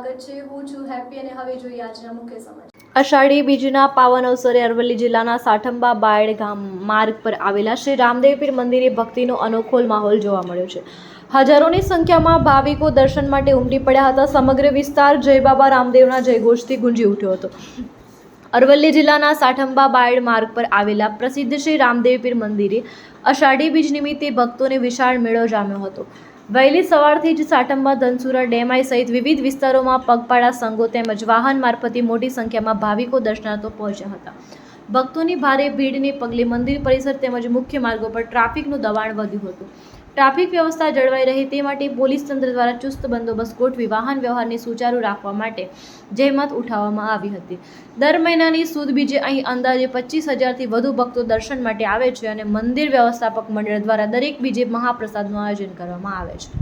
સ્વાગત છે। હું છું હેપી અને હવે જોઈએ આજના મુખ્ય સમાચાર। અષાઢી બીજના પાવન અવસરે અરવલ્લી જિલ્લાના સાઠંબા બાયડ ગામ માર્ગ પર આવેલા શ્રી રામદેવ પીર મંદિરે ભક્તિનો અનોખો માહોલ જોવા મળ્યો છે। હજારોની સંખ્યામાં ભાવિકો દર્શન માટે ઉમટી પડ્યા હતા। સમગ્ર વિસ્તાર જય બાબા રામદેવના જયઘોષથી ગુંજી ઉઠ્યો હતો। અરવલ્લી જિલ્લાના સાઠંબા બાયડ માર્ગ પર આવેલા પ્રસિદ્ધ શ્રી રામદેવ પીર મંદિરે અષાઢી બીજ નિમિત્તે ભક્તોને વિશાળ મેળો જામ્યો હતો। વહેલી સવારથી જ સાઠંબા ધનસુરા ડેમાઈ સહિત વિવિધ વિસ્તારોમાં પગપાળા સંઘો તેમજ વાહન મારફતે મોટી સંખ્યામાં ભાવિકો દર્શનાર્થે પહોંચ્યા હતા। ભક્તોની ભારે ભીડને પગલે મંદિર પરિસર તેમજ મુખ્ય માર્ગો પર ટ્રાફિકનું દબાણ વધ્યું હતું। ટ્રાફિક વ્યવસ્થા જળવાઈ રહે તે માટે પોલીસ તંત્ર દ્વારા ચુસ્ત બંદોબસ્ત ગોઠવી વાહન વ્યવહારને સુચારુ રાખવા માટે જહેમત ઉઠાવવામાં આવી હતી। દર મહિનાની સુદ બીજે અહીં અંદાજે 25,000થી વધુ ભક્તો દર્શન માટે આવે છે અને મંદિર વ્યવસ્થાપક મંડળ દ્વારા દરેક બીજે મહાપ્રસાદનું આયોજન કરવામાં આવે છે,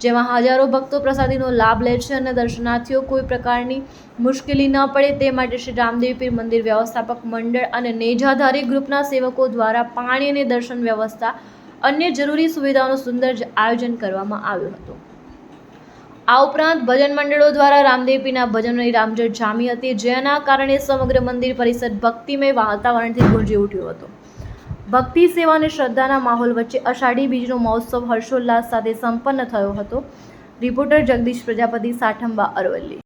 જેમાં હજારો ભક્તો પ્રસાદીનો લાભ લે છે અને દર્શનાર્થીઓ કોઈ પ્રકારની મુશ્કેલી ન પડે તે માટે શ્રી રામદેવ પીર મંદિર વ્યવસ્થાપક મંડળ અને નેજાધારી ગ્રુપના સેવકો દ્વારા પાણી અને દર્શન વ્યવસ્થા અન્ય જરૂરી સુવિધાઓનું સુંદર આયોજન કરવામાં આવ્યું હતું। આ ઉપરાંત ભજન મંડળો દ્વારા રામદેવ પીરના ભજનોની રામઝટ જામી હતી, જેના કારણે સમગ્ર મંદિર પરિસર ભક્તિમય વાતાવરણથી ગુંજી ઉઠ્યો હતો। ભક્તિ, સેવા અને શ્રદ્ધાના માહોલ વચ્ચે અષાઢી બીજનો મહોત્સવ હર્ષોલ્લાસ સાથે સંપન્ન થયો હતો। રિપોર્ટર જગદીશ પ્રજાપતિ, સાઠંબા, અરવલ્લી।